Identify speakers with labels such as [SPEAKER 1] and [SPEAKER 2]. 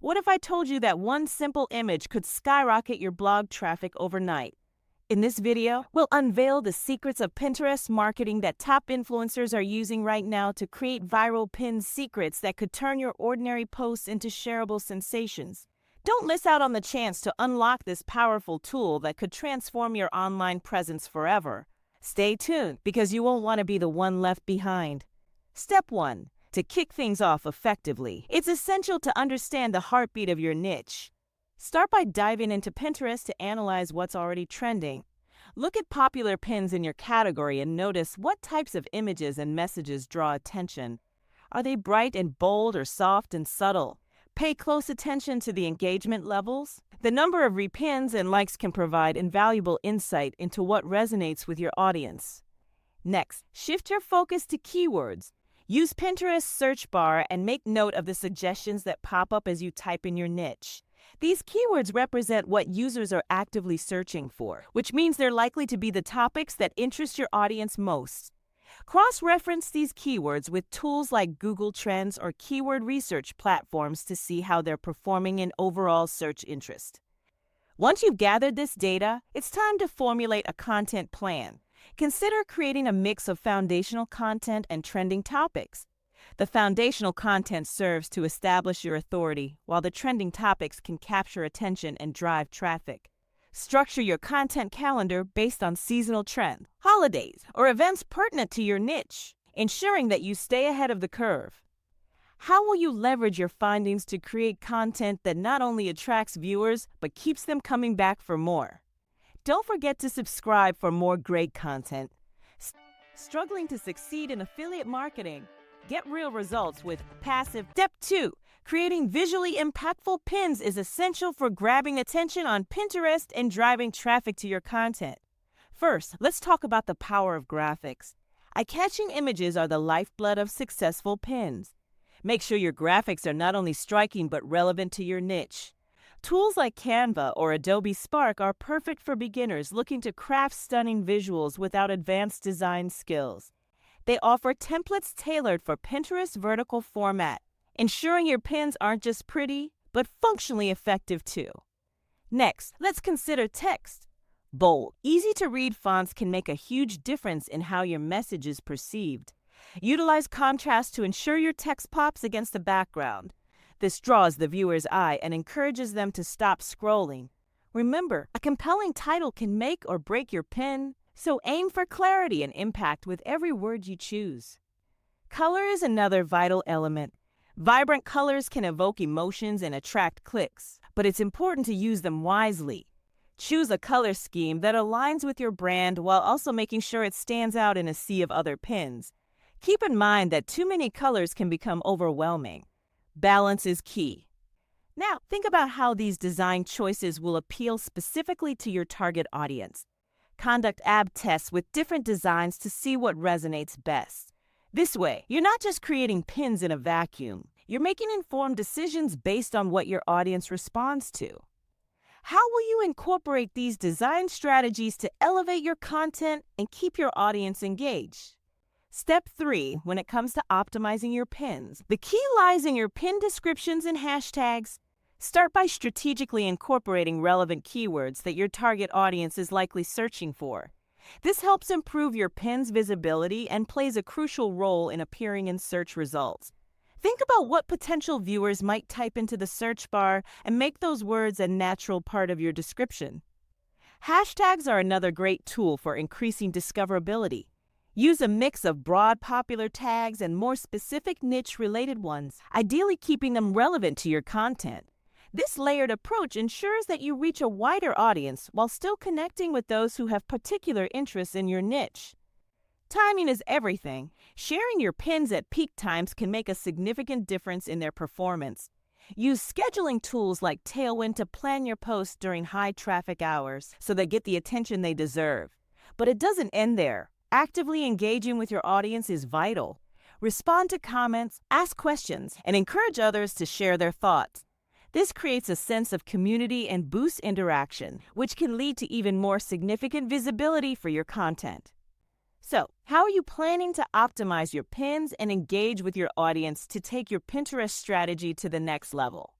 [SPEAKER 1] What if I told you that one simple image could skyrocket your blog traffic overnight? In this video, we'll unveil the secrets of Pinterest marketing that top influencers are using right now to create viral pin secrets that could turn your ordinary posts into shareable sensations. Don't miss out on the chance to unlock this powerful tool that could transform your online presence forever. Stay tuned because you won't want to be the one left behind. Step 1. To kick things off effectively, it's essential to understand the heartbeat of your niche. Start by diving into Pinterest to analyze what's already trending. Look at popular pins in your category and notice what types of images and messages draw attention. Are they bright and bold or soft and subtle? Pay close attention to the engagement levels. The number of repins and likes can provide invaluable insight into what resonates with your audience. Next, shift your focus to keywords. Use Pinterest's search bar and make note of the suggestions that pop up as you type in your niche. These keywords represent what users are actively searching for, which means they're likely to be the topics that interest your audience most. Cross-reference these keywords with tools like Google Trends or keyword research platforms to see how they're performing in overall search interest. Once you've gathered this data, it's time to formulate a content plan. Consider creating a mix of foundational content and trending topics. The foundational content serves to establish your authority, while the trending topics can capture attention and drive traffic. Structure your content calendar based on seasonal trends, holidays, or events pertinent to your niche, ensuring that you stay ahead of the curve. How will you leverage your findings to create content that not only attracts viewers, but keeps them coming back for more? Don't forget to subscribe for more great content. Struggling to succeed in affiliate marketing? Get real results with passive. Step 2. Creating visually impactful pins is essential for grabbing attention on Pinterest and driving traffic to your content. First, let's talk about the power of graphics. Eye-catching images are the lifeblood of successful pins. Make sure your graphics are not only striking but relevant to your niche. Tools like Canva or Adobe Spark are perfect for beginners looking to craft stunning visuals without advanced design skills. They offer templates tailored for Pinterest's vertical format, ensuring your pins aren't just pretty, but functionally effective too. Next, let's consider text. Bold, easy-to-read fonts can make a huge difference in how your message is perceived. Utilize contrast to ensure your text pops against the background. This draws the viewer's eye and encourages them to stop scrolling. Remember, a compelling title can make or break your pin, so aim for clarity and impact with every word you choose. Color is another vital element. Vibrant colors can evoke emotions and attract clicks, but it's important to use them wisely. Choose a color scheme that aligns with your brand while also making sure it stands out in a sea of other pins. Keep in mind that too many colors can become overwhelming. Balance is key. Now, think about how these design choices will appeal specifically to your target audience. Conduct AB tests with different designs to see what resonates best. This way, you're not just creating pins in a vacuum. You're making informed decisions based on what your audience responds to. How will you incorporate these design strategies to elevate your content and keep your audience engaged? Step 3, when it comes to optimizing your pins. The key lies in your pin descriptions and hashtags. Start by strategically incorporating relevant keywords that your target audience is likely searching for. This helps improve your pin's visibility and plays a crucial role in appearing in search results. Think about what potential viewers might type into the search bar and make those words a natural part of your description. Hashtags are another great tool for increasing discoverability. Use a mix of broad popular tags and more specific niche-related ones, ideally keeping them relevant to your content. This layered approach ensures that you reach a wider audience while still connecting with those who have particular interests in your niche. Timing is everything. Sharing your pins at peak times can make a significant difference in their performance. Use scheduling tools like Tailwind to plan your posts during high traffic hours so they get the attention they deserve. But it doesn't end there. Actively engaging with your audience is vital. Respond to comments, ask questions, and encourage others to share their thoughts. This creates a sense of community and boosts interaction, which can lead to even more significant visibility for your content. So, how are you planning to optimize your pins and engage with your audience to take your Pinterest strategy to the next level?